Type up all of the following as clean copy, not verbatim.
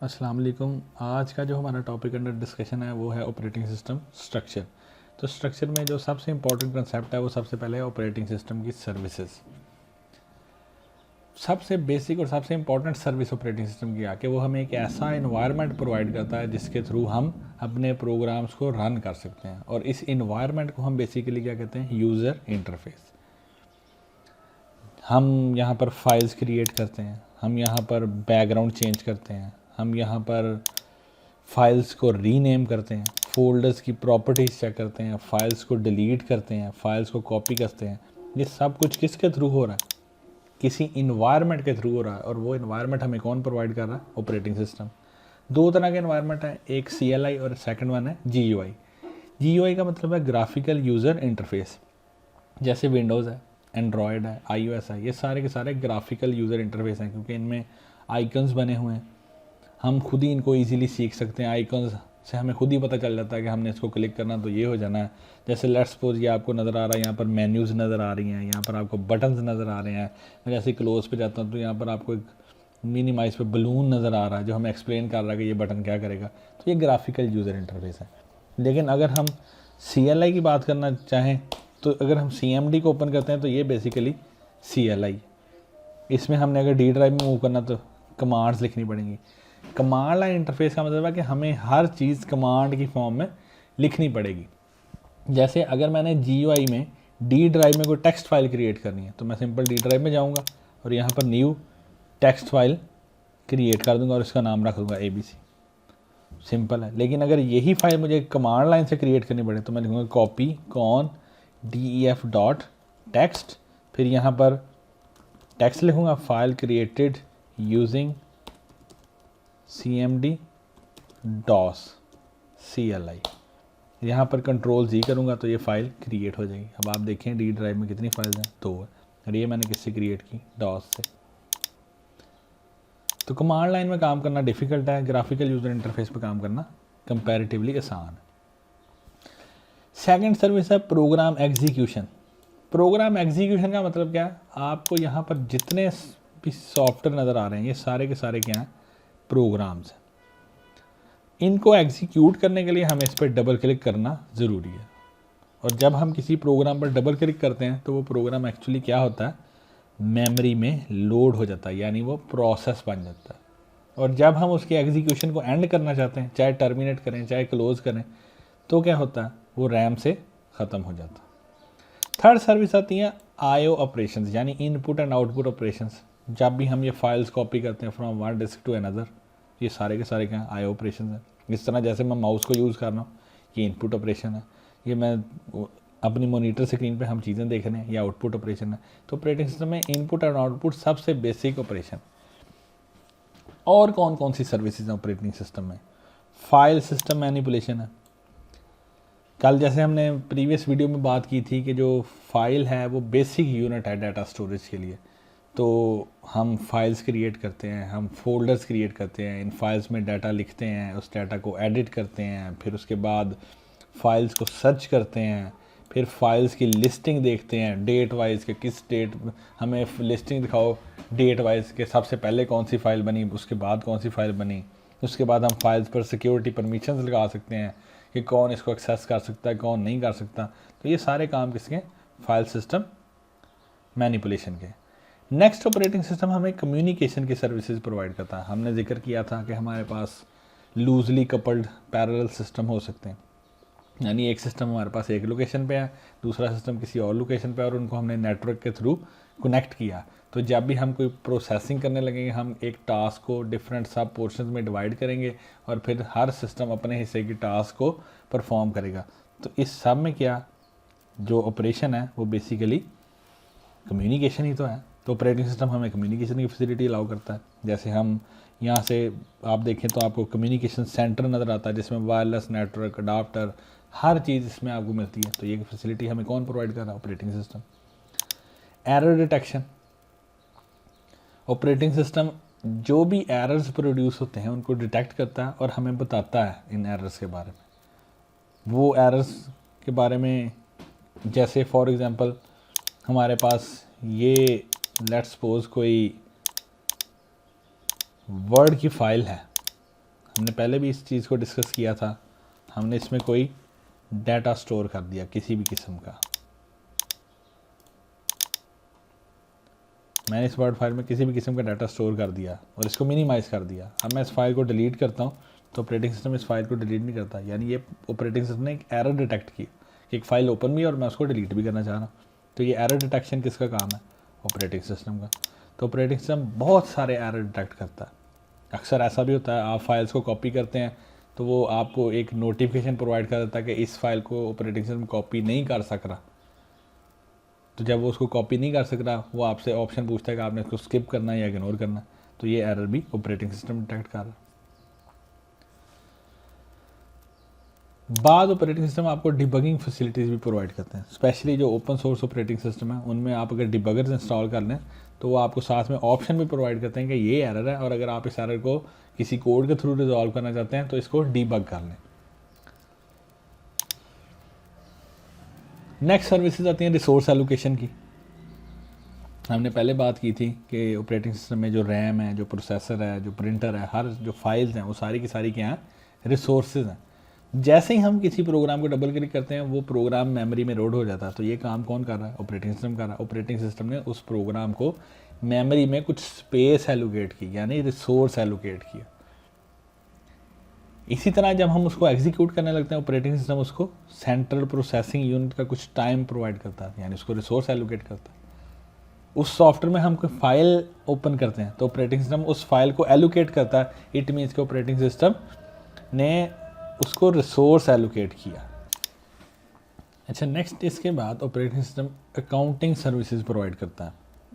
अस्सलाम वालेकुम। आज का जो हमारा टॉपिक अंडर डिस्कशन है वो है ऑपरेटिंग सिस्टम स्ट्रक्चर। तो स्ट्रक्चर में जो सबसे इंपॉर्टेंट कंसेप्ट है वो सबसे पहले है ऑपरेटिंग सिस्टम की सर्विसेज। सबसे बेसिक और सबसे इंपॉर्टेंट सर्विस ऑपरेटिंग सिस्टम की आके वो हमें एक ऐसा इन्वायरमेंट प्रोवाइड करता है जिसके थ्रू हम अपने प्रोग्राम्स को रन कर सकते हैं, और इस इन्वायरमेंट को हम बेसिकली क्या कहते हैं, यूज़र इंटरफेस। हम यहाँ पर फाइल्स क्रिएट करते हैं, हम यहाँ पर बैकग्राउंड चेंज करते हैं, हम यहाँ पर फाइल्स को रीनेम करते हैं, फोल्डर्स की प्रॉपर्टीज़ चेक करते हैं, फाइल्स को डिलीट करते हैं, फाइल्स को कॉपी करते हैं। ये सब कुछ किसके थ्रू हो रहा है? किसी इन्वायरमेंट के थ्रू हो रहा है, और वो इन्वायरमेंट हमें कौन प्रोवाइड कर रहा है? Operating system. दो तरह के इन्वायरमेंट है, एक CLI और सेकंड वन है GUI। GUI का मतलब है ग्राफिकल यूज़र इंटरफेस। जैसे विंडोज़ है, एंड्रॉयड है, iOS है, ये सारे के सारे ग्राफिकल यूज़र इंटरफेस हैं, क्योंकि इनमें आइकन्स बने हुए हैं। हम खुद ही इनको इजीली सीख सकते हैं। आइकन्स से हमें खुद ही पता चल जाता है कि हमने इसको क्लिक करना तो ये हो जाना है। जैसे लेट्स सपोज ये आपको नज़र आ रहा है, यहाँ पर मेन्यूज़ नज़र आ रही हैं, यहाँ पर आपको बटन्स नज़र आ रहे हैं। मैं जैसे क्लोज पे जाता हूँ तो यहाँ पर आपको एक मिनिमाइज पे बलून नज़र आ रहा है जो हमें एक्सप्लेन कर रहा है कि ये बटन क्या करेगा। तो ये ग्राफिकल यूज़र इंटरफेस है। लेकिन अगर हम CLI की बात करना चाहें तो अगर हम CMD को ओपन करते हैं तो ये बेसिकली CLI। इसमें हमने अगर D ड्राइव में मूव करना तो कमांड्स लिखनी पड़ेंगी। कमांड लाइन इंटरफेस का मतलब है कि हमें हर चीज़ कमांड की फॉर्म में लिखनी पड़ेगी। जैसे अगर मैंने GUI में D ड्राइव में कोई टेक्स्ट फाइल क्रिएट करनी है तो मैं सिंपल D ड्राइव में जाऊंगा और यहाँ पर न्यू टेक्स्ट फाइल क्रिएट कर दूंगा और इसका नाम रख दूंगा ABC। सिंपल है। लेकिन अगर यही फाइल मुझे कमांड लाइन से क्रिएट करनी पड़े तो मैं लिखूँगा copy con DEF dot text, फिर यहाँ पर टेक्स्ट लिखूँगा file created using CMD DOS CLI। यहाँ पर Ctrl+Z करूँगा तो ये फ़ाइल क्रिएट हो जाएगी। अब आप देखें D ड्राइव में कितनी फाइल्स हैं, 2 है, और ये मैंने किससे क्रिएट की? DOS से। तो कमांड लाइन में काम करना डिफ़िकल्ट है, ग्राफिकल यूज़र इंटरफेस पे काम करना कंपैरेटिवली आसान है। सेकंड सर्विस है प्रोग्राम एग्जीक्यूशन। प्रोग्राम एग्जीक्यूशन का मतलब क्या है? आपको यहाँ पर जितने भी सॉफ्टवेयर नज़र आ रहे हैं ये सारे के सारे क्या हैं? प्रोग्राम्स हैं। इनको एग्जीक्यूट करने के लिए हमें इस पर डबल क्लिक करना ज़रूरी है, और जब हम किसी प्रोग्राम पर डबल क्लिक करते हैं तो वो प्रोग्राम एक्चुअली क्या होता है? मेमोरी में लोड हो जाता है, यानी वो प्रोसेस बन जाता है। और जब हम उसके एग्जीक्यूशन को एंड करना चाहते हैं, चाहे टर्मिनेट करें चाहे क्लोज करें, तो क्या होता है? वो रैम से ख़त्म हो जाता है। थर्ड सर्विस आती है IO ऑपरेशंस, यानी इनपुट एंड आउटपुट ऑपरेशंस। जब भी हम ये फाइल्स कॉपी करते हैं from one disk to another, ये सारे के सारे क्या IO ऑपरेशन है। इस तरह जैसे मैं माउस को यूज़ कर रहा हूँ, ये इनपुट ऑपरेशन है। ये मैं अपनी मॉनिटर स्क्रीन पे हम चीज़ें देख रहे हैं, ये आउटपुट ऑपरेशन है। तो ऑपरेटिंग सिस्टम में इनपुट और आउटपुट सबसे बेसिक ऑपरेशन। और कौन कौन सी सर्विसेज हैं ऑपरेटिंग सिस्टम में? फाइल सिस्टम मैनिपुलेशन है। कल जैसे हमने प्रीवियस वीडियो में बात की थी कि जो फाइल है वो बेसिक यूनिट है डाटा स्टोरेज के लिए। तो हम फाइल्स क्रिएट करते हैं, हम फोल्डर्स क्रिएट करते हैं, इन फाइल्स में डाटा लिखते हैं, उस डाटा को एडिट करते हैं, फिर उसके बाद फाइल्स को सर्च करते हैं, फिर फाइल्स की लिस्टिंग देखते हैं डेट वाइज के, किस डेट हमें लिस्टिंग दिखाओ डेट वाइज के, सबसे पहले कौन सी फ़ाइल बनी, उसके बाद कौन सी फ़ाइल बनी। उसके बाद हम फाइल्स पर सिक्योरिटी परमिशंस लगा सकते हैं कि कौन इसको एक्सेस कर सकता है, कौन नहीं कर सकता। तो ये सारे काम किसके? फाइल सिस्टम मैनिपुलेशन के। नेक्स्ट ऑपरेटिंग सिस्टम हमें कम्युनिकेशन की सर्विसेज प्रोवाइड करता है। हमने जिक्र किया था कि हमारे पास लूजली कपल्ड पैरेलल सिस्टम हो सकते हैं, यानी एक सिस्टम हमारे पास एक लोकेशन पे है, दूसरा सिस्टम किसी और लोकेशन पे है, और उनको हमने नेटवर्क के थ्रू कनेक्ट किया। तो जब भी हम कोई प्रोसेसिंग करने लगेंगे, हम एक टास्क को डिफरेंट सब पोर्शन में डिवाइड करेंगे और फिर हर सिस्टम अपने हिस्से की टास्क को परफॉर्म करेगा। तो इस सब में क्या जो ऑपरेशन है वो बेसिकली कम्युनिकेशन ही तो है। तो ऑपरेटिंग सिस्टम हमें कम्युनिकेशन की फैसिलिटी अलाउ करता है। जैसे हम यहाँ से आप देखें तो आपको कम्युनिकेशन सेंटर नज़र आता है जिसमें वायरलेस नेटवर्क अडाप्टर हर चीज़ इसमें आपको मिलती है। तो ये फैसिलिटी हमें कौन प्रोवाइड कर रहा है? Operating system. Error detection. Operating system जो भी एरर्स प्रोड्यूस होते हैं उनको डिटेक्ट करता है और हमें बताता है इन एरर्स के बारे में। वो एरर्स के बारे में जैसे फॉर एग्ज़ाम्पल हमारे पास ये लेट्स सपोज कोई वर्ड की फ़ाइल है, हमने पहले भी इस चीज़ को डिस्कस किया था। हमने इसमें कोई डाटा स्टोर कर दिया किसी भी किस्म का, मैंने इस वर्ड फाइल में किसी भी किस्म का डाटा स्टोर कर दिया और इसको मिनिमाइज़ कर दिया। अब मैं इस फाइल को डिलीट करता हूँ तो ऑपरेटिंग सिस्टम इस फाइल को डिलीट नहीं करता, यानी ये ऑपरेटिंग सिस्टम ने एक एरर डिटेक्ट की कि एक फ़ाइल ओपन भी है और मैं उसको डिलीट भी करना चाह रहा हूँ। तो ये एरर डिटेक्शन किसका काम है? ऑपरेटिंग सिस्टम का। तो ऑपरेटिंग सिस्टम बहुत सारे एरर डिटेक्ट करता है। अक्सर ऐसा भी होता है, आप फाइल्स को कॉपी करते हैं तो वो आपको एक नोटिफिकेशन प्रोवाइड कर देता है कि इस फाइल को ऑपरेटिंग सिस्टम कॉपी नहीं कर सक रहा। तो जब वो उसको कॉपी नहीं कर सक रहा, वो आपसे ऑप्शन पूछता है कि आपने इसको स्किप करना है या इग्नोर करना है। तो ये एरर भी ऑपरेटिंग सिस्टम डिटेक्ट कर रहा है। बाद ऑपरेटिंग सिस्टम आपको डिबगिंग फैसिलिटीज़ भी प्रोवाइड करते हैं, स्पेशली जो ओपन सोर्स ऑपरेटिंग सिस्टम है उनमें आप अगर डिबगर्स इंस्टॉल कर लें तो वो आपको साथ में ऑप्शन भी प्रोवाइड करते हैं कि ये एरर है और अगर आप इस एरर को किसी कोड के थ्रू रिजॉल्व करना चाहते हैं तो इसको डीबग कर लें। नेक्स्ट सर्विसेज आती हैं रिसोर्स एलोकेशन की। हमने पहले बात की थी कि ऑपरेटिंग सिस्टम में जो रैम है, जो प्रोसेसर है, जो प्रिंटर है, हर जो फाइल्स हैं वो सारी की सारी क्या हैं? रिसोर्सेज हैं। जैसे ही हम किसी प्रोग्राम को डबल क्लिक करते हैं वो प्रोग्राम मेमोरी में लोड हो जाता है। तो ये काम कौन कर रहा है? ऑपरेटिंग सिस्टम कर रहा है। ऑपरेटिंग सिस्टम ने उस प्रोग्राम को मेमोरी में कुछ स्पेस एलोकेट की, यानी रिसोर्स एलोकेट किया। इसी तरह जब हम उसको एग्जीक्यूट करने लगते हैं ऑपरेटिंग सिस्टम उसको सेंट्रल प्रोसेसिंग यूनिट का कुछ टाइम प्रोवाइड करता है, यानी उसको रिसोर्स एलोकेट करता है। उस सॉफ्टवेयर में हम कोई फाइल ओपन करते हैं तो ऑपरेटिंग सिस्टम उस फाइल को एलोकेट करता है। इट मीन्स कि ऑपरेटिंग सिस्टम ने उसको रिसोर्स एलोकेट किया। अच्छा, नेक्स्ट इसके बाद operating system accounting services provide करता है।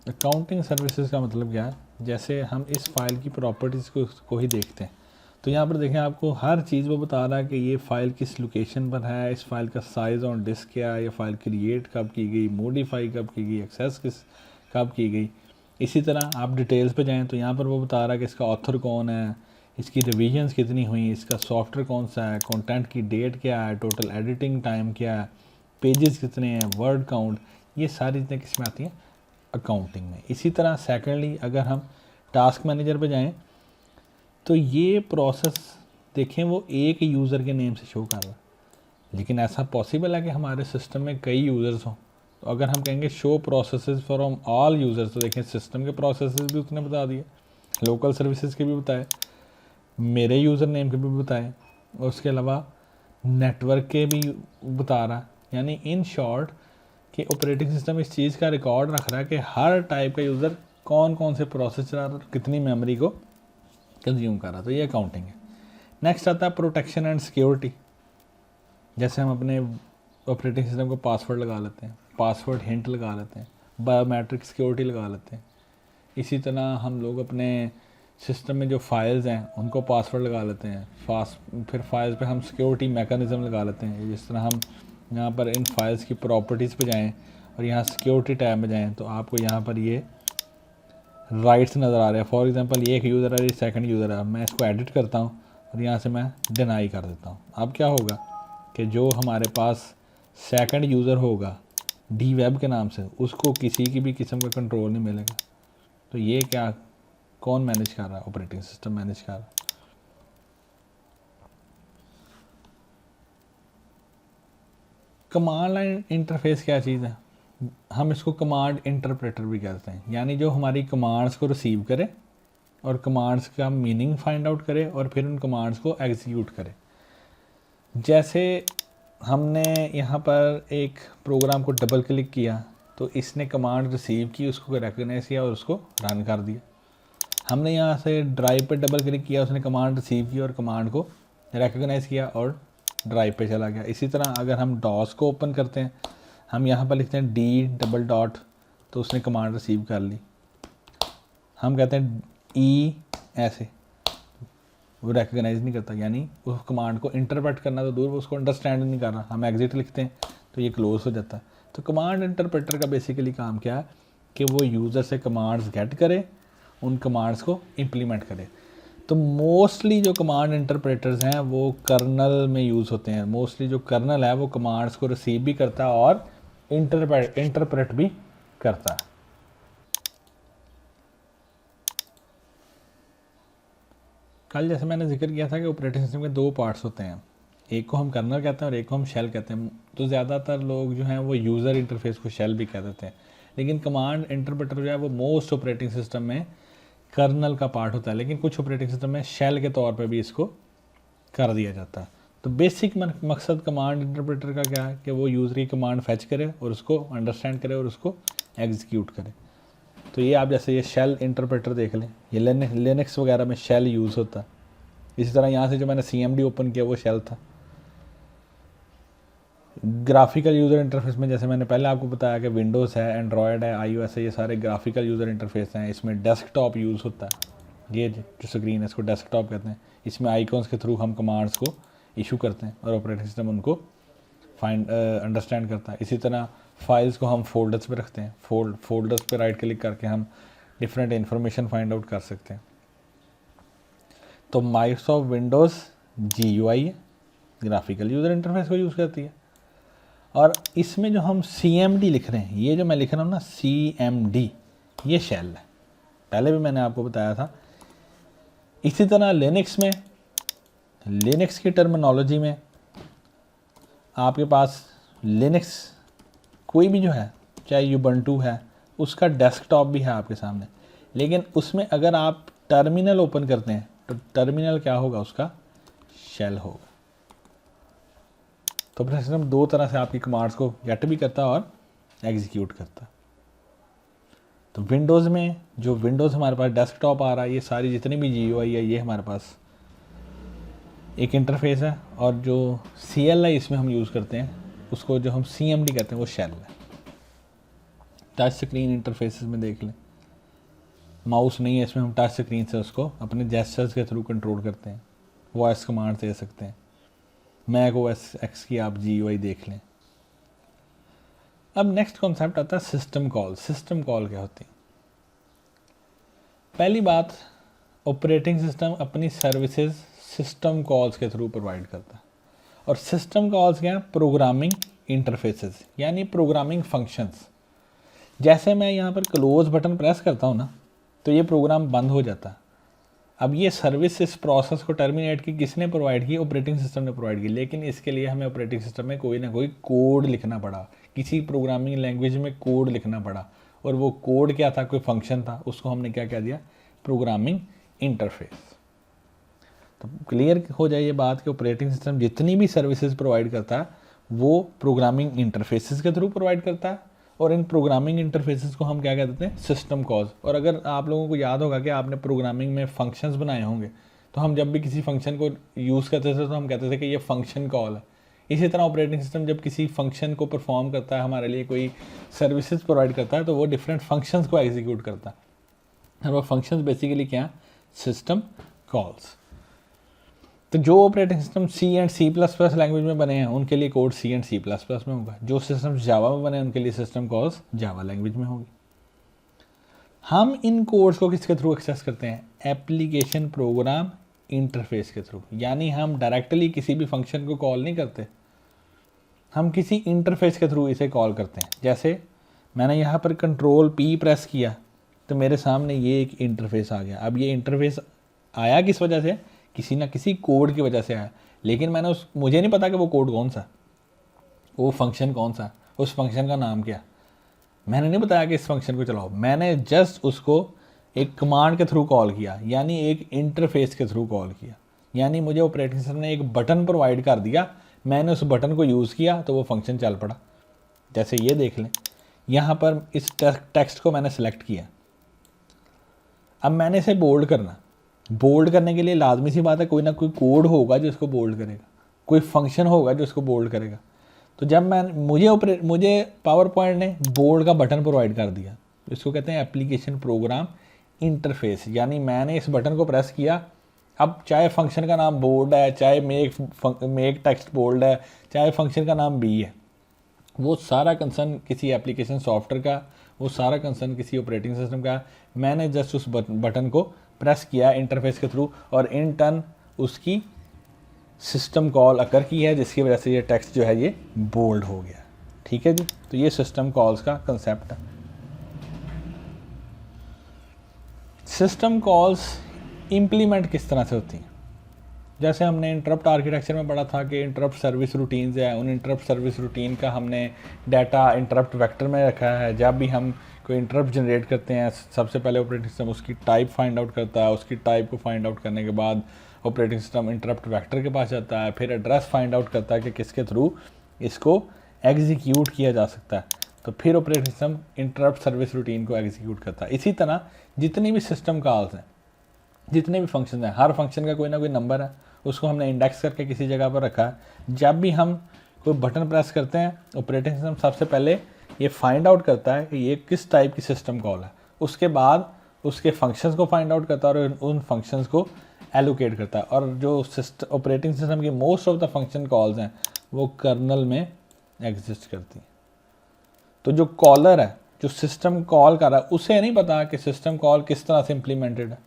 अकाउंटिंग सर्विसेज का मतलब क्या है? जैसे हम इस फाइल की प्रॉपर्टीज़ को ही देखते हैं तो यहाँ पर देखें आपको हर चीज़ वो बता रहा है कि ये फ़ाइल किस लोकेशन पर है, इस फाइल का साइज़ ऑन डिस्क क्या है, ये फ़ाइल क्रिएट कब की गई, मॉडिफाई कब की गई, एक्सेस कब की गई। इसी तरह आप डिटेल्स पे जाएं तो यहाँ पर वो बता रहा है कि इसका ऑथर कौन है, इसकी रिविजन्स कितनी हुई, इसका सॉफ्टवेयर कौन सा है, कंटेंट की डेट क्या है, टोटल एडिटिंग टाइम क्या है, पेजेस कितने हैं, वर्ड काउंट। ये सारी चीज़ें किस में आती हैं? अकाउंटिंग में। इसी तरह सेकेंडली अगर हम टास्क मैनेजर पे जाएं तो ये प्रोसेस देखें वो एक यूज़र के नेम से शो कर रहा है, लेकिन ऐसा पॉसिबल है कि हमारे सिस्टम में कई यूज़र्स हों। तो अगर हम कहेंगे show processes from all users तो देखें सिस्टम के प्रोसेसेस भी उसने बता दिए, लोकल सर्विसेज के भी बताए, मेरे यूज़र नेम के भी बताए, और उसके अलावा नेटवर्क के भी बता रहा है। यानी इन शॉर्ट कि ऑपरेटिंग सिस्टम इस चीज़ का रिकॉर्ड रख रहा है कि हर टाइप का यूज़र कौन कौन से प्रोसेस चला रहा है, कितनी मेमोरी को कंज्यूम कर रहा। तो ये अकाउंटिंग है। नेक्स्ट आता है प्रोटेक्शन एंड सिक्योरिटी। जैसे हम अपने ऑपरेटिंग सिस्टम को पासवर्ड लगा लेते हैं, पासवर्ड हिंट लगा लेते हैं, बायोमेट्रिक सिक्योरिटी लगा लेते हैं। इसी तरह हम लोग अपने सिस्टम में जो फाइल्स हैं उनको पासवर्ड लगा लेते हैं, फिर फाइल्स पे हम सिक्योरिटी मैकेनिज़्म लगा लेते हैं। जिस तरह हम यहाँ पर इन फाइल्स की प्रॉपर्टीज़ पे जाएं और यहाँ सिक्योरिटी टैब में जाएं तो आपको यहाँ पर ये राइट्स नज़र आ रहे हैं। फॉर एग्जांपल ये एक यूज़र है, ये सेकंड यूज़र है, मैं इसको एडिट करता हूँ और यहाँ से मैं डिनाई कर देता हूँ। अब क्या होगा कि जो हमारे पास सेकंड यूज़र होगा डी वेब के नाम से, उसको किसी की भी किस्म का कंट्रोल नहीं मिलेगा। तो ये क्या कौन मैनेज कर रहा है? ऑपरेटिंग सिस्टम मैनेज कर रहा है। कमांड लाइन इंटरफेस क्या चीज़ है? हम इसको कमांड इंटरप्रेटर भी कहते हैं, यानी जो हमारी कमांड्स को रिसीव करे और कमांड्स का मीनिंग फाइंड आउट करे और फिर उन कमांड्स को एग्जीक्यूट करे। जैसे हमने यहाँ पर एक प्रोग्राम को डबल क्लिक किया तो इसने कमांड रिसीव की, उसको रिकग्नाइज किया और उसको रन कर दिया। हमने यहाँ से ड्राइव पे डबल क्लिक किया, उसने कमांड रिसीव की और कमांड को रिकग्नाइज किया और ड्राइव पे चला गया। इसी तरह अगर हम डॉस को ओपन करते हैं, हम यहाँ पर लिखते हैं D तो उसने कमांड रिसीव कर ली। हम कहते हैं E ऐसे, वो रिकग्नाइज नहीं करता, यानी उस कमांड को इंटरप्रेट करना तो दूर, वो उसको अंडरस्टैंड नहीं कर रहा। हम एग्जिट लिखते हैं तो ये क्लोज हो जाता है। तो कमांड इंटरप्रेटर का बेसिकली काम क्या है कि वो यूज़र से कमांड्स गेट करे, उन कमांड्स को इम्प्लीमेंट करे। तो मोस्टली जो कमांड इंटरप्रेटर्स हैं वो कर्नल में यूज़ होते हैं। मोस्टली जो कर्नल है वो कमांड्स को रिसीव भी करता है और इंटरप्रेट भी करता है। कल जैसे मैंने जिक्र किया था कि ऑपरेटिंग सिस्टम के दो पार्ट्स होते हैं, एक को हम कर्नल कहते हैं और एक को हम शेल कहते हैं। तो ज़्यादातर लोग जो हैं वो यूज़र इंटरफेस को शेल भी कह देते हैं, लेकिन कमांड इंटरप्रेटर जो है वो मोस्ट ऑपरेटिंग सिस्टम में कर्नल का पार्ट होता है, लेकिन कुछ ऑपरेटिंग सिस्टम में शेल के तौर पर भी इसको कर दिया जाता है। तो बेसिक मकसद कमांड इंटरप्रेटर का क्या है कि वो यूज़र की कमांड फैच करे और उसको अंडरस्टैंड करे और उसको एग्जीक्यूट करे। तो ये आप जैसे ये शेल इंटरप्रेटर देख लें, ये लिनक्स वगैरह में शेल यूज़ होता है। इसी तरह यहाँ से जो मैंने CMD ओपन किया वो शेल था। ग्राफिकल यूज़र इंटरफेस में जैसे मैंने पहले आपको बताया कि विंडोज़ है, एंड्रॉयड है, iOS है, ये सारे ग्राफिकल यूज़र इंटरफेस हैं। इसमें डेस्कटॉप यूज़ होता है, ये जो स्क्रीन है इसको डेस्कटॉप कहते हैं। इसमें आइकॉन्स के थ्रू हम कमांड्स को इशू करते हैं और ऑपरेटिंग सिस्टम उनको अंडरस्टैंड करता है। इसी तरह फाइल्स को हम फोल्डर्स पे रखते हैं, फोल्डर्स पे राइट क्लिक करके हम डिफरेंट इन्फॉर्मेशन फाइंड आउट कर सकते हैं। तो Microsoft Windows GUI graphical user interface को यूज़ करती है। और इसमें जो हम CMD लिख रहे हैं, ये जो मैं लिख रहा हूँ ना CMD, ये शेल है, पहले भी मैंने आपको बताया था। इसी तरह लिनक्स की टर्मिनोलॉजी में आपके पास लिनक्स कोई भी जो है, चाहे यूबंटू है, उसका डेस्कटॉप भी है आपके सामने, लेकिन उसमें अगर आप टर्मिनल ओपन करते हैं तो टर्मिनल क्या होगा, उसका शेल होगा। तो ऑपरेटिंग सिस्टम दो तरह से आपकी कमांड्स को गेट भी करता है और एग्जीक्यूट करता है। तो विंडोज़ में जो विंडोज़ हमारे पास डेस्कटॉप आ रहा है, ये सारी जितनी भी GUI है ये हमारे पास एक इंटरफेस है, और जो CLI इसमें हम यूज़ करते हैं उसको जो हम CMD कहते हैं वो शेल है। टच स्क्रीन इंटरफेसेस में देख लें, माउस नहीं है इसमें, हम टच स्क्रीन से उसको अपने जेस्चर्स के थ्रू कंट्रोल करते हैं, वॉइस कमांड दे सकते हैं। मैक OS X की आप GUI देख लें। अब नेक्स्ट कॉन्सेप्ट आता है सिस्टम कॉल। सिस्टम कॉल क्या होती है? पहली बात, ऑपरेटिंग सिस्टम अपनी सर्विसेज सिस्टम कॉल्स के थ्रू प्रोवाइड करता है। और सिस्टम कॉल्स क्या है? प्रोग्रामिंग इंटरफेसेस, यानी प्रोग्रामिंग फंक्शंस। जैसे मैं यहाँ पर क्लोज बटन प्रेस करता हूँ ना, तो ये प्रोग्राम बंद हो जाता है। अब ये सर्विस इस प्रोसेस को टर्मिनेट की किसने प्रोवाइड की? ऑपरेटिंग सिस्टम ने प्रोवाइड की। लेकिन इसके लिए हमें ऑपरेटिंग सिस्टम में कोई ना कोई कोड लिखना पड़ा, किसी प्रोग्रामिंग लैंग्वेज में कोड लिखना पड़ा, और वो कोड क्या था? कोई फंक्शन था, उसको हमने क्या कह दिया? Programming interface. तो क्लियर हो जाए ये बात कि ऑपरेटिंग सिस्टम जितनी भी सर्विसेज प्रोवाइड करता है वो प्रोग्रामिंग इंटरफेसेस के थ्रू प्रोवाइड करता है, और इन प्रोग्रामिंग इंटरफेसेस को हम क्या कहते हैं? System calls. और अगर आप लोगों को याद होगा कि आपने प्रोग्रामिंग में फंक्शंस बनाए होंगे, तो हम जब भी किसी फंक्शन को यूज़ करते थे तो हम कहते थे कि ये फंक्शन कॉल है। इसी तरह ऑपरेटिंग सिस्टम जब किसी फंक्शन को परफॉर्म करता है, हमारे लिए कोई सर्विसेज प्रोवाइड करता है, तो वो डिफरेंट फंक्शंस को एग्जीक्यूट करता है, और वो फंक्शंस बेसिकली क्या? System calls. तो जो operating system C and C++ language में बने हैं उनके लिए कोड C एंड C++ में होगा। जो सिस्टम जावा में बने हैं उनके लिए सिस्टम कॉल्स जावा लैंग्वेज में होगी। हम इन कोड्स को किसके थ्रू एक्सेस करते हैं? एप्लीकेशन प्रोग्राम इंटरफेस के थ्रू। यानी हम डायरेक्टली किसी भी फंक्शन को कॉल नहीं करते, हम किसी इंटरफेस के थ्रू इसे कॉल करते हैं। जैसे मैंने यहाँ पर Ctrl+P प्रेस किया तो मेरे सामने ये एक इंटरफेस आ गया। अब ये इंटरफेस आया किस वजह से? किसी ना किसी कोड की वजह से आया, लेकिन मुझे नहीं पता कि वो कोड कौन सा, वो फंक्शन कौन सा, उस फंक्शन का नाम क्या। मैंने नहीं बताया कि इस फंक्शन को चलाओ, मैंने जस्ट उसको एक कमांड के थ्रू कॉल किया, यानी एक इंटरफेस के थ्रू कॉल किया। यानी मुझे ऑपरेटिंग सिस्टम ने एक बटन प्रोवाइड कर दिया, मैंने उस बटन को यूज़ किया तो वो फंक्शन चल पड़ा। जैसे ये देख लें, यहाँ पर इस टेक्स्ट को मैंने सेलेक्ट किया, अब मैंने इसे बोल्ड करना। बोल्ड करने के लिए लाजमी सी बात है कोई ना कोई कोड होगा जो इसको बोल्ड करेगा, कोई फंक्शन होगा जो इसको बोल्ड करेगा। तो जब मुझे पावर पॉइंट ने बोल्ड का बटन प्रोवाइड कर दिया, इसको कहते हैं एप्लीकेशन प्रोग्राम इंटरफेस। यानी मैंने इस बटन को प्रेस किया, अब चाहे फंक्शन का नाम बोल्ड है, चाहे मेक टेक्स्ट बोल्ड है, चाहे फंक्शन का नाम बी है, वो सारा कंसर्न किसी एप्लीकेशन सॉफ्टवेयर का, वो सारा कंसर्न किसी ऑपरेटिंग सिस्टम का। मैंने जस्ट उस बटन को प्रेस किया इंटरफेस के थ्रू, और इन टर्न उसकी सिस्टम कॉल अकर की है, जिसकी वजह से ये टेक्स्ट जो है ये बोल्ड हो गया। ठीक है जी, तो ये सिस्टम कॉल्स का कंसेप्ट है। सिस्टम कॉल्स इम्प्लीमेंट किस तरह से होती हैं। जैसे हमने इंटरप्ट आर्किटेक्चर में पढ़ा था कि इंटरप्ट सर्विस रूटीन्स है, उन इंटरप्ट सर्विस रूटीन का हमने डाटा इंटरप्ट वेक्टर में रखा है। जब भी हम कोई इंटरप्ट जनरेट करते हैं, सबसे पहले ऑपरेटिंग सिस्टम उसकी टाइप फाइंड आउट करता है, उसकी टाइप को फाइंड आउट करने के बाद ऑपरेटिंग सिस्टम इंटरप्ट वेक्टर के पास जाता है, फिर एड्रेस फाइंड आउट करता है कि किसके थ्रू इसको एग्जीक्यूट किया जा सकता है, तो फिर operating system interrupt service routine को एग्जीक्यूट करता है। इसी तरह जितनी भी सिस्टम कॉल्स हैं, जितने भी फंक्शन हैं, हर फंक्शन का कोई ना कोई नंबर है, उसको हमने इंडेक्स करके किसी जगह पर रखा है। जब भी हम कोई बटन प्रेस करते हैं, ऑपरेटिंग सिस्टम सबसे पहले ये फाइंड आउट करता है कि ये किस टाइप की सिस्टम कॉल है, उसके बाद उसके फंक्शंस को फाइंड आउट करता है और उन फंक्शंस को एलोकेट करता है। और जो ऑपरेटिंग सिस्टम की most of the function calls हैं वो कर्नल में एग्जिस्ट करती हैं। तो जो कॉलर है, जो सिस्टम कॉल कर रहा है, उसे नहीं पता कि सिस्टम कॉल किस तरह से इम्प्लीमेंटेड है,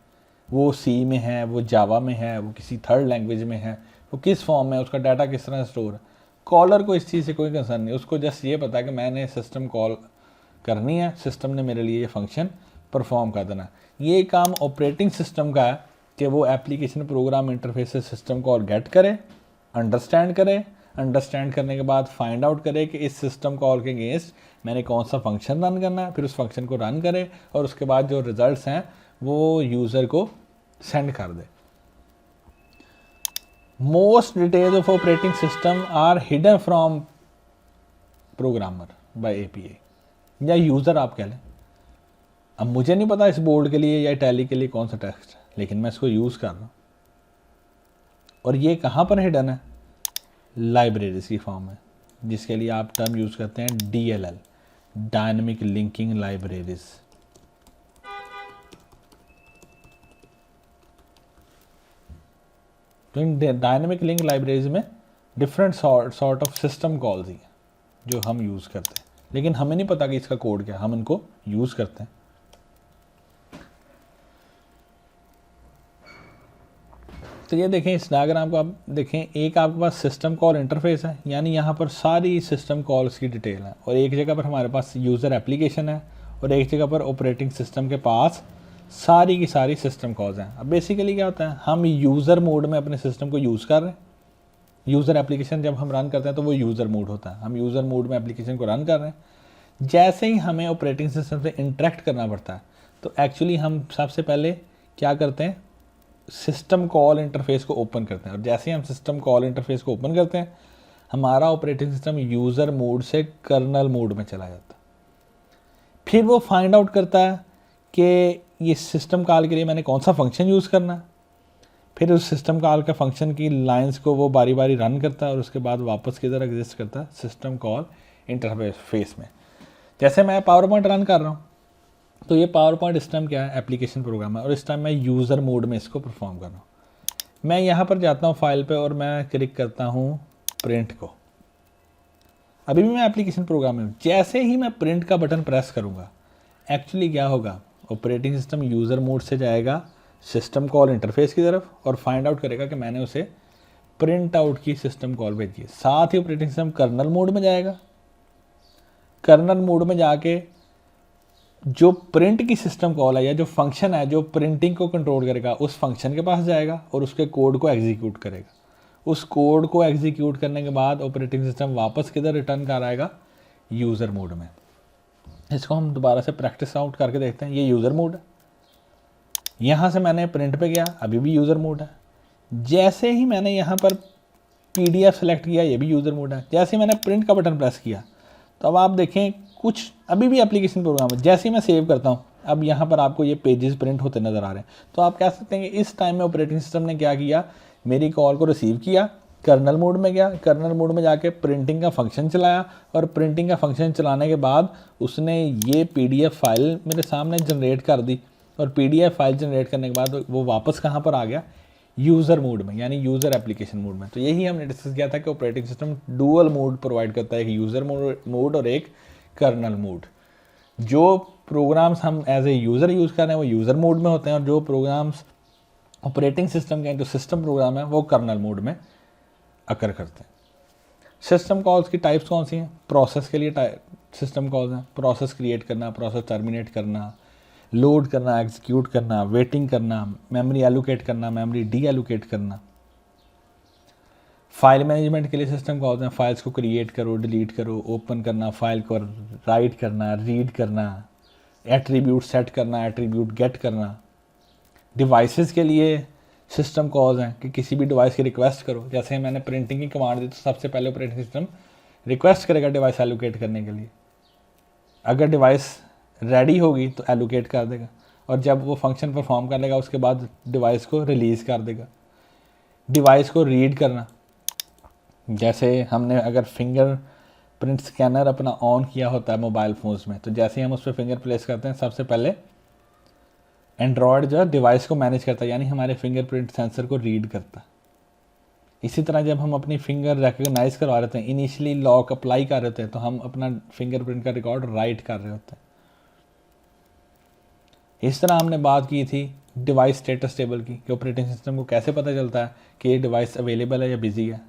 वो सी में है, वो जावा में है, वो किसी थर्ड लैंग्वेज में है, वो किस फॉर्म में, उसका डाटा किस तरह स्टोर है। कॉलर को इस चीज़ से कोई कंसर्न नहीं, उसको जस्ट ये पता है कि मैंने सिस्टम कॉल करनी है, सिस्टम ने मेरे लिए ये फंक्शन परफॉर्म कर देना। ये काम ऑपरेटिंग सिस्टम का है कि वो एप्लीकेशन प्रोग्राम इंटरफेस से सिस्टम कॉल गेट करे, अंडरस्टैंड करे, अंडरस्टैंड करने के बाद फाइंड आउट करे कि इस सिस्टम कॉल के अगेंस्ट मैंने कौन सा फंक्शन रन करना है, फिर उस फंक्शन को रन करे और उसके बाद जो रिजल्ट्स हैं वो यूज़र को सेंड कर दे। Most details of operating system are hidden from programmer by API या यूज़र आप कह लें। अब मुझे नहीं पता इस बोर्ड के लिए या टैली के लिए कौन सा टेक्स्ट है, लेकिन मैं इसको यूज़ कर रहा हूँ। और ये कहाँ पर हिडन है? लाइब्रेरीज की फॉर्म में, जिसके लिए आप टर्म यूज़ करते हैं DLL, डायनेमिक लिंकिंग लाइब्रेरीज। तो इन डायनेमिक लिंक लाइब्रेरीज में different sort of system calls ही जो हम यूज़ करते हैं, लेकिन हमें नहीं पता कि इसका कोड क्या है, हम इनको यूज़ करते हैं। तो ये देखें, इस डायग्राम को आप देखें, एक आपके पास सिस्टम कॉल इंटरफेस है, यानी यहाँ पर सारी सिस्टम कॉल्स की डिटेल है, और एक जगह पर हमारे पास यूज़र एप्लीकेशन है, और एक जगह पर ऑपरेटिंग सिस्टम के पास सारी की सारी सिस्टम कॉल्स हैं। अब बेसिकली क्या होता है, हम यूज़र मोड में अपने सिस्टम को यूज़ कर रहे हैं। यूज़र एप्लीकेशन जब हम रन करते हैं तो वो यूज़र मोड होता है, हम यूज़र मोड में एप्लीकेशन को रन कर रहे हैं। जैसे ही हमें ऑपरेटिंग सिस्टम से इंटरेक्ट करना पड़ता है, तो एक्चुअली हम सबसे पहले क्या करते हैं, सिस्टम कॉल इंटरफेस को ओपन करते हैं। और जैसे ही हम सिस्टम कॉल इंटरफेस को ओपन करते हैं, हमारा ऑपरेटिंग सिस्टम यूज़र मोड से कर्नल मोड में चला जाता है। फिर वो फाइंड आउट करता है कि ये सिस्टम कॉल के लिए मैंने कौन सा फंक्शन यूज़ करना है, फिर उस सिस्टम कॉल का फंक्शन की लाइंस को वो बारी बारी रन करता है, और उसके बाद वापस किधर एग्जिस्ट करता है, सिस्टम कॉल इंटरफेस में। जैसे मैं पावर पॉइंट रन कर रहा हूँ, तो ये पावर पॉइंट इस टाइम क्या है, एप्लीकेशन प्रोग्राम है, और इस टाइम मैं यूज़र मोड में इसको परफॉर्म कर रहा हूँ। मैं यहाँ पर जाता हूँ फाइल पे और मैं क्लिक करता हूँ प्रिंट को। अभी भी मैं एप्लीकेशन प्रोग्राम में हूँ। जैसे ही मैं प्रिंट का बटन प्रेस करूँगा, एक्चुअली क्या होगा, ऑपरेटिंग सिस्टम यूज़र मोड से जाएगा सिस्टम कॉल इंटरफेस की तरफ और फाइंड आउट करेगा कि मैंने उसे प्रिंट आउट की सिस्टम कॉल भेजी है। साथ ही ऑपरेटिंग सिस्टम कर्नल मोड में जाएगा, कर्नल मोड में जाके जो प्रिंट की सिस्टम कॉल है या जो फंक्शन है जो प्रिंटिंग को कंट्रोल करेगा, उस फंक्शन के पास जाएगा और उसके कोड को एग्जीक्यूट करेगा। उस कोड को एग्जीक्यूट करने के बाद ऑपरेटिंग सिस्टम वापस किधर रिटर्न कर आएगा, यूज़र मोड में। इसको हम दोबारा से प्रैक्टिस आउट करके देखते हैं। ये यूज़र मोड है, यहाँ से मैंने प्रिंट पे गया, अभी भी यूज़र मोड है। जैसे ही मैंने यहाँ पर PDF सेलेक्ट किया, ये भी यूज़र मोड है। जैसे ही मैंने प्रिंट का बटन प्रेस किया, तो अब आप देखें कुछ अभी भी एप्लीकेशन प्रोग्राम है। जैसे ही मैं सेव करता हूँ, अब यहाँ पर आपको ये पेजेस प्रिंट होते नज़र आ रहे हैं। तो आप कह सकते हैं कि इस टाइम में ऑपरेटिंग सिस्टम ने क्या किया, मेरी कॉल को रिसीव किया, कर्नल मोड में गया, कर्नल मोड में जाके प्रिंटिंग का फंक्शन चलाया, और प्रिंटिंग का फंक्शन चलाने के बाद उसने ये PDF फाइल मेरे सामने जनरेट कर दी, और PDF फाइल जनरेट करने के बाद वो वापस कहाँ पर आ गया, यूज़र मोड में, यानी यूज़र एप्लीकेशन मोड में। तो यही हमने डिस्कस किया था कि operating system dual mode provide करता है, एक यूज़र मोड और एक कर्नल मोड। जो प्रोग्राम्स हम एज ए यूज़र यूज़ कर रहे हैं वो यूज़र मोड में होते हैं, और जो प्रोग्राम्स ऑपरेटिंग सिस्टम के जो सिस्टम प्रोग्राम है वो कर्नल मोड में अकर करते हैं। सिस्टम कॉल्स की टाइप्स कौन सी हैं? प्रोसेस के लिए सिस्टम कॉल्स हैं, प्रोसेस क्रिएट करना, प्रोसेस टर्मिनेट करना, लोड करना, एग्जीक्यूट करना, वेटिंग करना, मेमोरी एलोकेट करना, मेमोरी डी एलोकेट करना। फाइल मैनेजमेंट के लिए सिस्टम कॉल्स हैं, फाइल्स को क्रिएट करो, डिलीट करो, ओपन करना, फाइल को राइट करना, रीड करना, एट्रीब्यूट सेट करना, एट्रीब्यूट गेट करना। डिवाइसेस के लिए सिस्टम कॉल्स हैं कि किसी भी डिवाइस की रिक्वेस्ट करो, जैसे मैंने प्रिंटिंग की कमांड दी तो सबसे पहले ऑपरेटिंग सिस्टम रिक्वेस्ट करेगा डिवाइस एलोकेट करने के लिए। अगर डिवाइस रेडी होगी तो एलोकेट कर देगा, और जब वो फंक्शन परफॉर्म कर लेगा उसके बाद डिवाइस को रिलीज़ कर देगा। डिवाइस को रीड करना, जैसे हमने अगर फिंगर प्रिंट स्कैनर अपना ऑन किया होता है मोबाइल फ़ोन्स में, तो जैसे ही हम उस पर फिंगर प्लेस करते हैं सबसे पहले एंड्रॉयड जो है डिवाइस को मैनेज करता है, यानी हमारे फिंगरप्रिंट सेंसर को रीड करता है। इसी तरह जब हम अपनी फिंगर रिकग्नाइज करवा रहे थे, इनिशियली लॉक अप्लाई कर रहे थे, तो हम अपना फिंगरप्रिंट का रिकॉर्ड राइट कर रहे होते हैं। इस तरह हमने बात की थी डिवाइस स्टेटस टेबल की, कि ऑपरेटिंग सिस्टम को कैसे पता चलता है कि ये डिवाइस अवेलेबल है या बिजी है।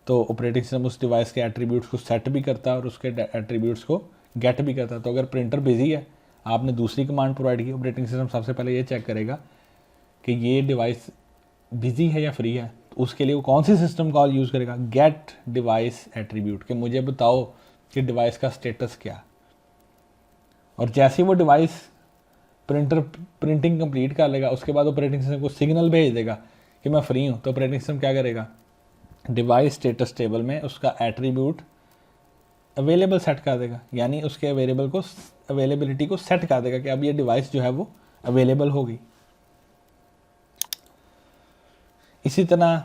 तो ऑपरेटिंग सिस्टम उस डिवाइस के एट्रीब्यूट्स को सेट भी करता है और उसके एट्रीब्यूट्स को गेट भी करता है। तो अगर प्रिंटर बिजी है, आपने दूसरी कमांड प्रोवाइड की, ऑपरेटिंग सिस्टम सबसे पहले ये चेक करेगा कि ये डिवाइस बिजी है या फ्री है। तो उसके लिए वो कौन सी सिस्टम कॉल यूज़ करेगा, गेट डिवाइस एट्रीब्यूट, कि मुझे बताओ कि डिवाइस का स्टेटस क्या। और जैसे ही वो डिवाइस प्रिंटिंग कंप्लीट कर लेगा, उसके बाद ऑपरेटिंग सिस्टम को सिग्नल भेज देगा कि मैं फ्री हूँ। तो ऑपरेटिंग सिस्टम क्या करेगा, डिवाइस स्टेटस टेबल में उसका एट्रीब्यूट अवेलेबल सेट कर देगा, यानी उसके अवेलेबिलिटी को सेट कर देगा कि अब ये डिवाइस जो है वो अवेलेबल होगी। इसी तरह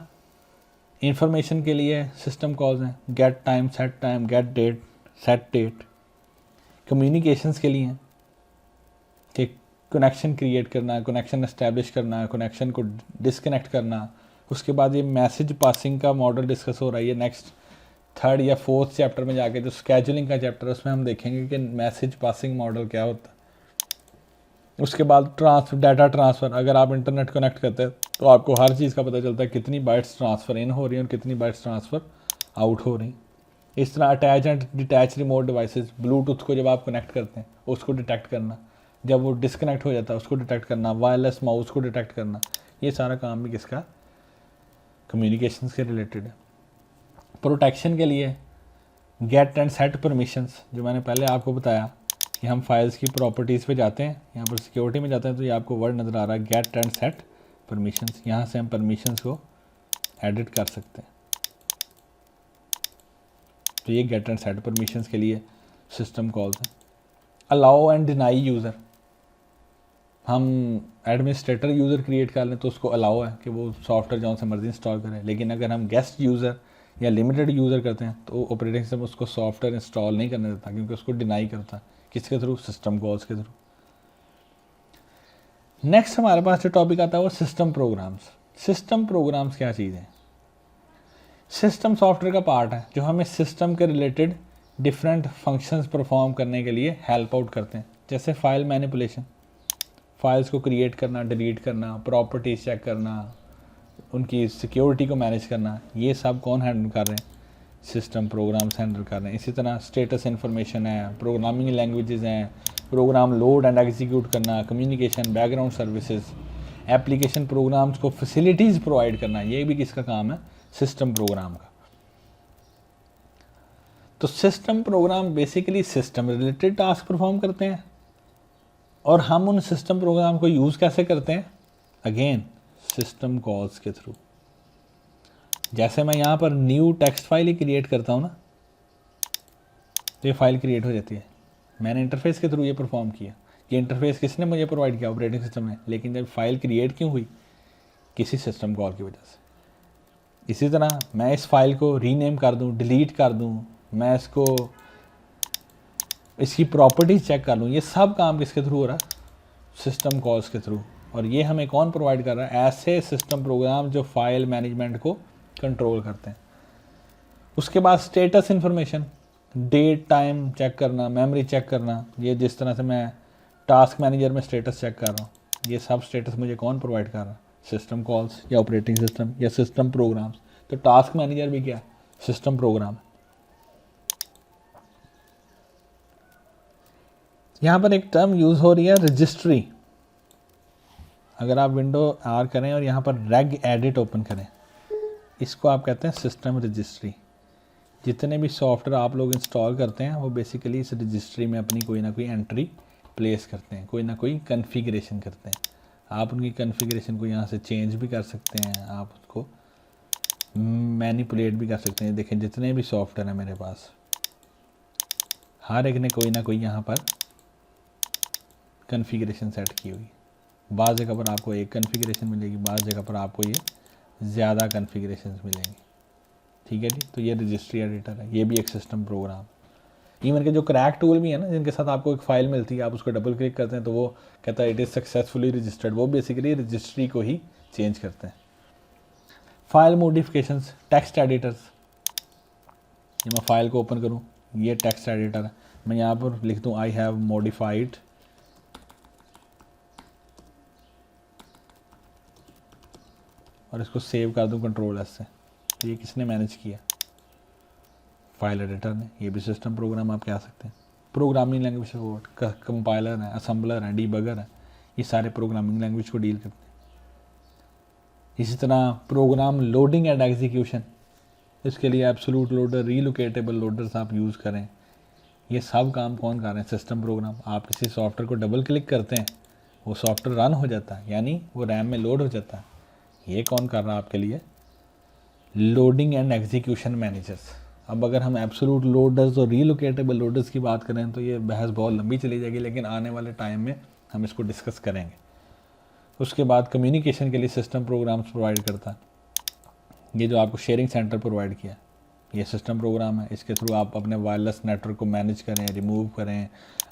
इंफॉर्मेशन के लिए सिस्टम कॉल्स हैं, get time, get date, set date. Communications के लिए हैं कि कनेक्शन क्रिएट करना, कनेक्शन एस्टेब्लिश करना, कनेक्शन को डिस्कनेक्ट करना। उसके बाद ये मैसेज पासिंग का मॉडल डिस्कस हो रहा है, ये नेक्स्ट 3rd या 4th चैप्टर में जाके जो स्केजुलिंग का चैप्टर है उसमें हम देखेंगे कि मैसेज पासिंग मॉडल क्या होता है। उसके बाद डाटा ट्रांसफ़र, अगर आप इंटरनेट कनेक्ट करते हैं तो आपको हर चीज़ का पता चलता है कितनी बाइट्स ट्रांसफ़र इन हो रही हैं और कितनी बाइट्स ट्रांसफ़र आउट हो रही। इस तरह attach and detach remote devices, Bluetooth को जब आप कनेक्ट करते हैं उसको डिटेक्ट करना, जब वो डिस्कनेक्ट हो जाता है उसको डिटेक्ट करना, वायरलेस माउस को डिटेक्ट करना, ये सारा काम भी किसका, कम्युनिकेशंस के रिलेटेड है। प्रोटेक्शन के लिए गेट एंड सेट परमिशंस, जो मैंने पहले आपको बताया कि हम फाइल्स की प्रॉपर्टीज़ पे जाते हैं, यहाँ पर सिक्योरिटी में जाते हैं, तो ये आपको वर्ड नज़र आ रहा है गेट एंड सेट परमिशंस। यहाँ से हम परमिशंस को एडिट कर सकते हैं। तो ये गेट एंड सेट परमिशंस के लिए सिस्टम कॉल्स हैं। अलाउ एंड डिनाई यूज़र, हम एडमिनिस्ट्रेटर यूज़र क्रिएट कर लें तो उसको अलाउ है कि वो सॉफ्टवेयर जहाँ से मर्जी इंस्टॉल करें, लेकिन अगर हम गेस्ट यूज़र या लिमिटेड यूज़र करते हैं तो ऑपरेटिंग सिस्टम उसको सॉफ्टवेयर इंस्टॉल नहीं करने देता, क्योंकि उसको डिनाई करता है। किसके थ्रू, सिस्टम कॉल्स के थ्रू। नेक्स्ट हमारे पास जो टॉपिक आता है वो सिस्टम प्रोग्राम्स। सिस्टम प्रोग्राम्स क्या चीज़ है, सिस्टम सॉफ्टवेयर का पार्ट है जो हमें सिस्टम के रिलेटेड डिफरेंट फंक्शंस परफॉर्म करने के लिए हेल्प आउट करते हैं। जैसे फाइल मैनिपुलेशन, फाइल्स को क्रिएट करना, डिलीट करना, प्रॉपर्टीज चेक करना, उनकी सिक्योरिटी को मैनेज करना, ये सब कौन हैंडल कर रहे हैं, सिस्टम प्रोग्राम्स हैंडल कर रहे हैं। इसी तरह स्टेटस इन्फॉर्मेशन है, प्रोग्रामिंग लैंग्वेजेस हैं, प्रोग्राम लोड एंड एग्जीक्यूट करना, communication, background services, application programs को फैसिलिटीज़ प्रोवाइड करना, ये भी किसका काम है, सिस्टम प्रोग्राम का। तो system program basically system related task perform करते हैं, और हम उन सिस्टम प्रोग्राम को यूज़ कैसे करते हैं, अगेन सिस्टम कॉल्स के थ्रू। जैसे मैं यहाँ पर न्यू टेक्स्ट फाइल ही क्रिएट करता हूँ ना, तो ये फाइल क्रिएट हो जाती है। मैंने इंटरफेस के थ्रू ये परफॉर्म किया। ये इंटरफेस किसने मुझे प्रोवाइड किया, ऑपरेटिंग सिस्टम ने, लेकिन जब फाइल क्रिएट क्यों हुई, किसी सिस्टम कॉल की वजह से। इसी तरह मैं इस फाइल को रीनेम कर दूँ, डिलीट कर दूँ, मैं इसकी प्रॉपर्टीज चेक कर लूँ, ये सब काम किसके थ्रू हो रहा है, सिस्टम कॉल्स के थ्रू। और ये हमें कौन प्रोवाइड कर रहा है, ऐसे सिस्टम प्रोग्राम जो फाइल मैनेजमेंट को कंट्रोल करते हैं। उसके बाद status information, date time check करना, मेमोरी चेक करना, ये जिस तरह से मैं टास्क मैनेजर में स्टेटस चेक कर रहा हूँ, ये सब स्टेटस मुझे कौन प्रोवाइड कर रहा है, सिस्टम कॉल्स या ऑपरेटिंग सिस्टम या सिस्टम प्रोग्राम्स। तो टास्क मैनेजर भी क्या है, सिस्टम प्रोग्राम। यहाँ पर एक टर्म यूज़ हो रही है रजिस्ट्री। अगर आप विंडो आर करें और यहाँ पर रेग एडिट ओपन करें, इसको आप कहते हैं सिस्टम रजिस्ट्री। जितने भी सॉफ्टवेयर आप लोग इंस्टॉल करते हैं वो बेसिकली इस रजिस्ट्री में अपनी कोई ना कोई एंट्री प्लेस करते हैं, कोई ना कोई कन्फिग्रेशन करते हैं। आप उनकी कन्फिग्रेशन को यहाँ से चेंज भी कर सकते हैं, आप उसको मैनिपुलेट भी कर सकते हैं। देखें जितने भी सॉफ्टवेयर हैं मेरे पास, हर एक ने कोई ना कोई यहाँ पर कन्फिग्रेशन सेट की हुई। बाज़ जगह पर आपको एक कन्फिग्रेशन मिलेगी, बाज़ जगह पर आपको ये ज़्यादा कन्फिग्रेशन मिलेंगी। ठीक है जी, तो ये रजिस्ट्री एडिटर है, ये भी एक सिस्टम प्रोग्राम। इवन के जो क्रैक टूल भी है ना, जिनके साथ आपको एक फ़ाइल मिलती है, आप उसको डबल क्लिक करते हैं तो वो कहता है इट इज़ सक्सेसफुली रजिस्टर्ड, वो बेसिकली रजिस्ट्री को ही चेंज करते हैं। फाइल मॉडिफिकेशंस, टेक्स्ट एडिटर्स, ये मैं फ़ाइल को ओपन करूँ, ये टेक्स्ट एडिटर है, मैं यहाँ पर लिख दूँ आई हैव मॉडिफाइड और इसको सेव कर दूँ कंट्रोल एस से, तो ये किसने मैनेज किया? फाइल एडिटर ने। ये भी सिस्टम प्रोग्राम आप कह सकते हैं। प्रोग्रामिंग लैंग्वेज का कंपाइलर है, असम्बलर है, डीबगर है, ये सारे प्रोग्रामिंग लैंग्वेज को डील करते हैं। इसी तरह प्रोग्राम लोडिंग एंड एग्जीक्यूशन, इसके लिए एब्सोल्यूट लोडर, रीलोकेटेबल लोडर्स आप यूज़ करें। ये सब काम कौन कर रहे हैं? System program. आप किसी सॉफ्टवेयर को डबल क्लिक करते हैं, वो सॉफ्टवेयर रन हो जाता है, यानी वो रैम में लोड हो जाता है। ये कौन कर रहा है आपके लिए? Loading and execution managers. अब अगर हम एब्सोल्यूट लोडर्स और रीलोकेटेबल लोडर्स की बात करें तो ये बहस बहुत लंबी चली जाएगी, लेकिन आने वाले टाइम में हम इसको डिस्कस करेंगे। उसके बाद कम्युनिकेशन के लिए सिस्टम प्रोग्राम्स प्रोवाइड करता है। ये जो आपको शेयरिंग सेंटर प्रोवाइड किया, ये सिस्टम प्रोग्राम है। इसके थ्रू आप अपने वायरलेस नेटवर्क को मैनेज करें, रिमूव करें,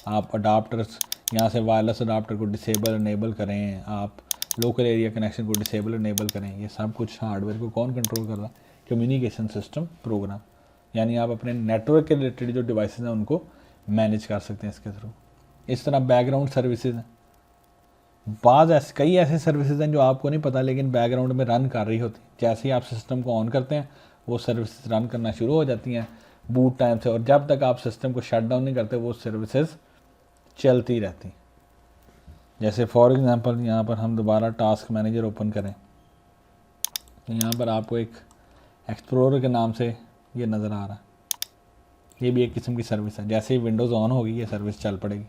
आप अडाप्टर्स, यहाँ से वायरलेस अडाप्टर को डिसेबल इनेबल करें, आप लोकल एरिया कनेक्शन को डिसेबल इनेबल करें। ये सब कुछ हार्डवेयर को कौन कंट्रोल कर रहा है? Communication system program. यानी आप अपने नेटवर्क के रिलेटेड जो डिवाइसेस हैं उनको मैनेज कर सकते हैं इसके थ्रू। इस तरह बैकग्राउंड सर्विसेज हैं, कई ऐसे सर्विसेज हैं जो आपको नहीं पता लेकिन बैकग्राउंड में रन कर रही होती। जैसे ही आप सिस्टम को ऑन करते हैं वो सर्विसेज रन करना शुरू हो जाती हैं बूट टाइम से, और जब तक आप सिस्टम को शट डाउन नहीं करते वो सर्विसेज चलती रहती। जैसे फॉर एग्जांपल यहाँ पर हम दोबारा टास्क मैनेजर ओपन करें तो यहाँ पर आपको एक एक्सप्लोरर के नाम से ये नज़र आ रहा है। ये भी एक किस्म की सर्विस है। जैसे ही विंडोज़ ऑन होगी ये सर्विस चल पड़ेगी।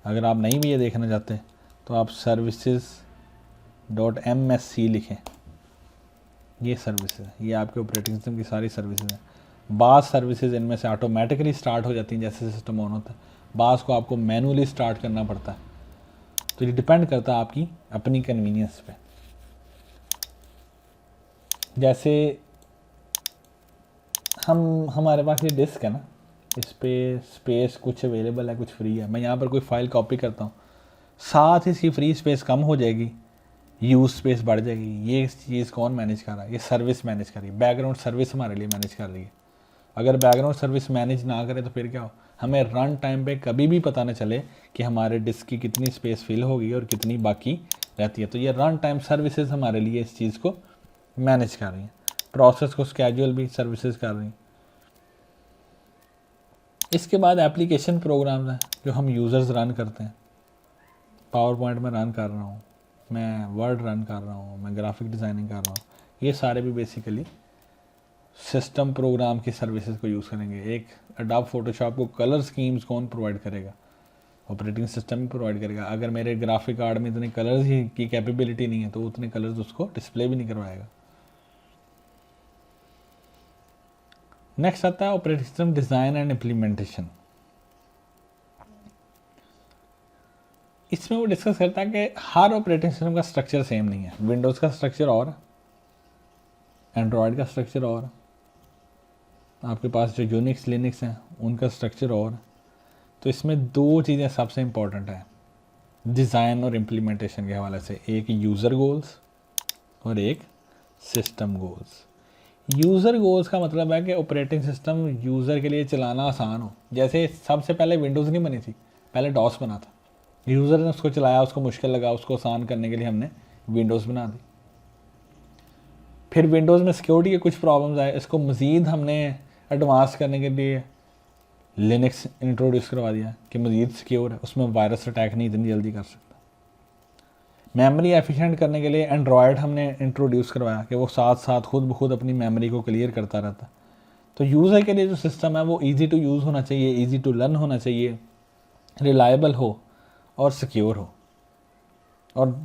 अगर आप नहीं भी ये देखना चाहते तो आप services.msc लिखें, ये सर्विस है, ये आपके ऑपरेटिंग सिस्टम की सारी सर्विसेज हैं। बाज़ सर्विसेज इनमें से ऑटोमेटिकली स्टार्ट हो जाती हैं जैसे सिस्टम ऑन होता है, बाज़ को आपको मैनुअली स्टार्ट करना पड़ता है। तो ये डिपेंड करता है आपकी अपनी कन्वीनियंस पे। जैसे हमारे पास ये डिस्क है ना, इस पे स्पेस कुछ अवेलेबल है, कुछ फ्री है। मैं यहाँ पर कोई फाइल कॉपी करता हूँ, साथ ही इसकी फ्री स्पेस कम हो जाएगी, यूज स्पेस बढ़ जाएगी। ये चीज़ कौन मैनेज कर रहा है? ये सर्विस मैनेज कर रही है, बैकग्राउंड सर्विस हमारे लिए मैनेज कर रही है। अगर बैकग्राउंड सर्विस मैनेज ना करे तो फिर क्या हो? हमें रन टाइम पे कभी भी पता न चले कि हमारे डिस्क की कितनी स्पेस फिल होगी और कितनी बाकी रहती है। तो ये रन टाइम सर्विसेज हमारे लिए इस चीज़ को मैनेज कर रही हैं। प्रोसेस को स्केड्यूल भी सर्विसेज कर रही हैं। इसके बाद एप्लीकेशन प्रोग्राम्स हैं जो हम यूज़र्स रन करते हैं। पावर पॉइंट में रन कर रहा हूँ, मैं वर्ड रन कर रहा हूँ, मैं ग्राफिक डिज़ाइनिंग कर रहा हूँ, ये सारे भी बेसिकली सिस्टम प्रोग्राम की सर्विसेज को यूज़ करेंगे। एक एडोब फोटोशॉप को कलर स्कीम्स कौन प्रोवाइड करेगा? ऑपरेटिंग सिस्टम ही प्रोवाइड करेगा। अगर मेरे ग्राफिक कार्ड में इतने कलर्स ही की कैपेबिलिटी नहीं है तो उतने कलर्स उसको डिस्प्ले भी नहीं करवाएगा। नेक्स्ट आता है operating system design and implementation. इसमें वो डिस्कस करता है कि हर ऑपरेटिंग सिस्टम का स्ट्रक्चर सेम नहीं है। विंडोज़ का स्ट्रक्चर और है, एंड्रॉयड का स्ट्रक्चर और है, आपके पास जो यूनिक्स लिनक्स हैं उनका स्ट्रक्चर और है। तो इसमें दो चीज़ें सबसे इम्पॉर्टेंट हैं डिज़ाइन और इम्प्लीमेंटेशन के हवाले से, एक यूज़र गोल्स और एक सिस्टम गोल्स। यूज़र गोल्स का मतलब है कि ऑपरेटिंग सिस्टम यूज़र के लिए चलाना आसान हो। जैसे सबसे पहले विंडोज़ नहीं बनी थी, पहले डॉस बना था, यूज़र ने उसको चलाया, उसको मुश्किल लगा, उसको आसान करने के लिए हमने विंडोज़ बना दी। फिर विंडोज़ में सिक्योरिटी के कुछ प्रॉब्लम्स आए, इसको मज़ीद हमने एडवांस करने के लिए लिनक्स इंट्रोड्यूस करवा दिया कि मज़ीद सिक्योर है, उसमें वायरस अटैक नहीं इतनी जल्दी कर सकता। मेमोरी एफिशिएंट करने के लिए एंड्रॉयड हमने इंट्रोड्यूस करवाया कि वो साथ साथ खुद ब खुद अपनी मेमोरी को क्लियर करता रहता। तो यूज़र के लिए जो सिस्टम है वो इजी टू यूज़ होना चाहिए, इजी टू लर्न होना चाहिए, रिलायबल हो और सिक्योर हो और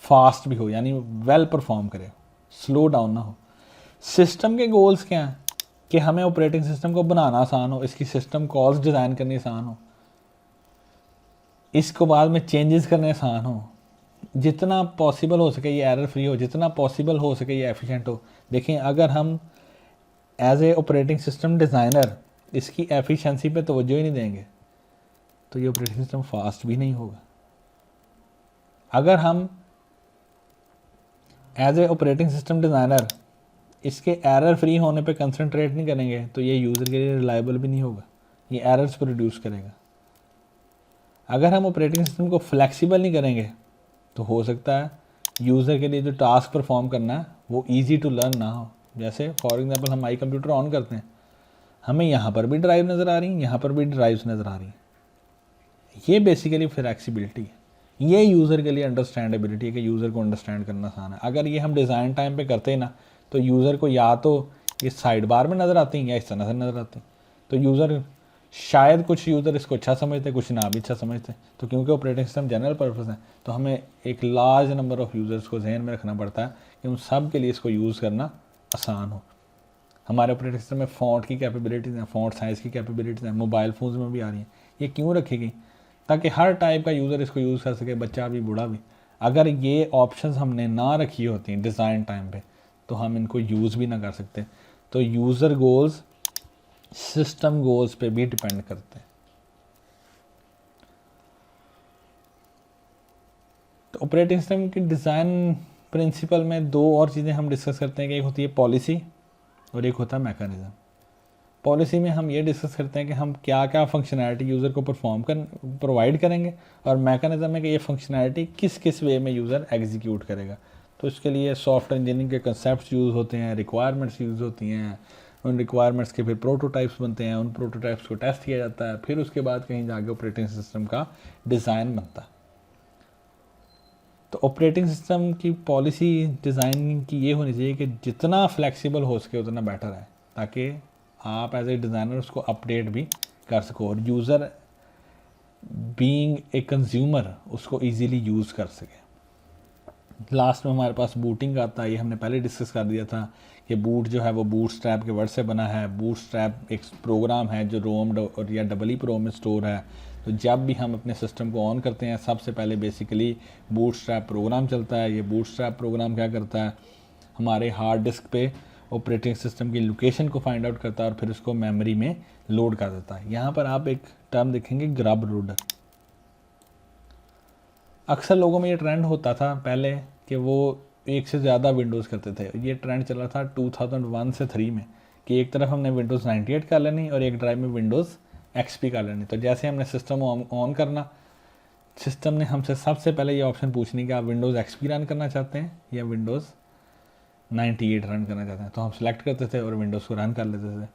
फास्ट भी हो, यानी वेल परफॉर्म करे, स्लो डाउन ना हो। सिस्टम के गोल्स क्या हैं कि हमें ऑपरेटिंग सिस्टम को बनाना आसान हो, इसकी सिस्टम कॉल्स डिज़ाइन करनी आसान हो, इसको बाद में चेंजेस करने आसान हो, जितना पॉसिबल हो सके ये एरर फ्री हो, जितना पॉसिबल हो सके ये एफिशिएंट हो। देखें, अगर हम as a operating system designer इसकी एफिशिएंसी पे तवज्जो ही नहीं देंगे तो ये ऑपरेटिंग सिस्टम फास्ट भी नहीं होगा। अगर हम as a operating system designer इसके एरर फ्री होने पे कंसंट्रेट नहीं करेंगे तो ये यूज़र के लिए रिलायबल भी नहीं होगा, ये एरर्स प्रोड्यूस करेगा। अगर हम ऑपरेटिंग सिस्टम को फ्लेक्सिबल नहीं करेंगे तो हो सकता है यूज़र के लिए जो टास्क परफॉर्म करना है वो ईजी टू लर्न ना हो। जैसे फॉर एग्जांपल हम आई कंप्यूटर ऑन करते हैं, हमें यहाँ पर भी ड्राइव नज़र आ रही हैं, यहाँ पर भी ड्राइव्स नज़र आ रही हैं। ये बेसिकली फ्लेक्सिबिलिटी है, ये यूज़र के लिए अंडरस्टैंडेबिलिटी है कि यूज़र को अंडरस्टैंड करना आसान है। अगर ये हम डिज़ाइन टाइम पे करते हैं ना तो यूज़र को या तो ये साइड बार में नज़र आती हैं या इस तरह से नज़र आती हैं। तो यूज़र शायद कुछ यूज़र इसको अच्छा समझते, कुछ ना भी अच्छा समझते। तो क्योंकि ऑपरेटिंग सिस्टम जनरल पर्पस है तो हमें एक लार्ज नंबर ऑफ़ यूज़र्स को जहन में रखना पड़ता है कि उन सब के लिए इसको यूज़ करना आसान हो। हमारे ऑपरेटिंग सिस्टम में फ़ॉन्ट की कैपेबिलिटीज़ हैं, फ़ॉन्ट साइज़ की कैपेबिलिटीज़ हैं, मोबाइल फ़ोन्स में भी आ रही हैं। ये क्यों रखी गई? ताकि हर टाइप का यूज़र इसको यूज़ कर सके, बच्चा भी बूढ़ा भी। अगर ये ऑप्शंस हमने ना रखी होती डिज़ाइन टाइम पे तो हम इनको यूज़ भी ना कर सकते। तो यूज़र गोल्स सिस्टम गोल्स पे भी डिपेंड करते हैं। तो ऑपरेटिंग सिस्टम की डिज़ाइन प्रिंसिपल में दो और चीज़ें हम डिस्कस करते हैं कि एक होती है पॉलिसी और एक होता है मैकेनिज़्म। पॉलिसी में हम ये डिस्कस करते हैं कि हम क्या क्या फंक्शनैलिटी यूज़र को प्रोवाइड करेंगे, और मैकेनिज़्म में कि ये फंक्शनैलिटी किस किस वे में यूज़र एग्जीक्यूट करेगा। तो इसके लिए सॉफ्टवेयर इंजीनियरिंग के कंसेप्ट यूज़ होते हैं, रिक्वायरमेंट्स यूज़ होती हैं, उन रिक्वायरमेंट्स के फिर प्रोटोटाइप्स बनते हैं, उन प्रोटोटाइप्स को टेस्ट किया जाता है, फिर उसके बाद कहीं जाके ऑपरेटिंग सिस्टम का डिज़ाइन बनता है। तो ऑपरेटिंग सिस्टम की पॉलिसी डिज़ाइनिंग की ये होनी चाहिए कि जितना फ्लेक्सिबल हो सके उतना बेटर है, ताकि आप एज ए डिज़ाइनर उसको अपडेट भी कर सको और यूज़र बीइंग ए कंज्यूमर उसको इजीली यूज़ कर सके। लास्ट में हमारे पास बूटिंग आता है, ये हमने पहले डिस्कस कर दिया था कि बूट जो है वो बूटस्ट्रैप के वर्ड से बना है। बूटस्ट्रैप एक प्रोग्राम है जो रोम और या EEPROM में स्टोर है। तो जब भी हम अपने सिस्टम को ऑन करते हैं सबसे पहले बेसिकली बूटस्ट्रैप प्रोग्राम चलता है। ये बूटस्ट्रैप प्रोग्राम क्या करता है, हमारे हार्ड डिस्क पे ऑपरेटिंग सिस्टम की लोकेशन को फाइंड आउट करता है और फिर उसको मेमोरी में लोड कर देता है। यहाँ पर आप एक टर्म देखेंगे ग्रब लोडर। अक्सर लोगों में ये ट्रेंड होता था पहले कि वो एक से ज़्यादा विंडोज़ करते थे। ये ट्रेंड चला था 2001 से 3 में कि एक तरफ हमने विंडोज़ 98 कर लेनी और एक ड्राइव में विंडोज़ XP कर लेनी। तो जैसे हमने सिस्टम ऑन करना, सिस्टम ने हमसे सबसे पहले ये ऑप्शन पूछनी कि आप विंडोज़ XP रन करना चाहते हैं या विंडोज़ 98 रन करना चाहते हैं। तो हम सेलेक्ट करते थे और विंडोज़ को रन कर लेते थे।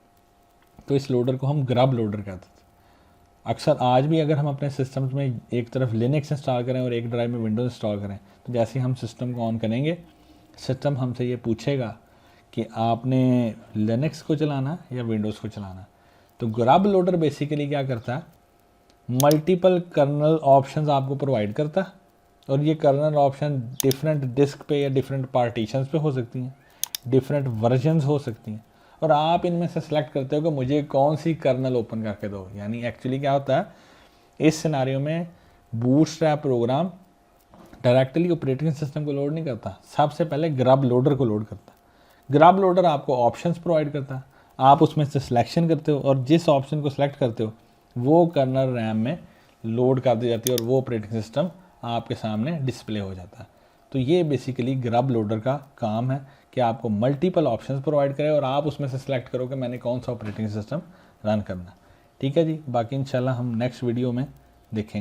तो इस लोडर को हम ग्रब लोडर कहते थे। अक्सर आज भी अगर हम अपने सिस्टम्स में एक तरफ लिनक्स इंस्टॉल करें और एक ड्राइव में विंडोज़ इंस्टॉल करें तो जैसे ही हम सिस्टम को ऑन करेंगे सिस्टम हमसे ये पूछेगा कि आपने लिनक्स को चलाना या विंडोज़ को चलाना। तो ग्रब लोडर बेसिकली क्या करता है, मल्टीपल कर्नल ऑप्शंस आपको प्रोवाइड करता है और ये कर्नल ऑप्शन डिफरेंट डिस्क पे या डिफरेंट पार्टीशंस पे हो सकती हैं, डिफरेंट वर्जन्स हो सकती हैं और आप इनमें से सिलेक्ट करते हो कि मुझे कौन सी कर्नल ओपन करके दो। यानी एक्चुअली क्या होता है, इस सिनारियो में bootstrap program directly operating system को लोड नहीं करता, सबसे पहले ग्रब लोडर को लोड करता है। ग्रब लोडर आपको ऑप्शंस प्रोवाइड करता है, आप उसमें से सिलेक्शन करते हो और जिस ऑप्शन को सिलेक्ट करते हो वो कर्नल रैम में लोड कर दी जाती है और वो ऑपरेटिंग सिस्टम आपके सामने डिस्प्ले हो जाता है। तो ये बेसिकली ग्रब लोडर का काम है कि आपको मल्टीपल ऑप्शंस प्रोवाइड करे और आप उसमें से सिलेक्ट करो कि मैंने कौन सा ऑपरेटिंग सिस्टम रन करना। ठीक है जी, बाकी इंशाल्लाह हम नेक्स्ट वीडियो में देखेंगे।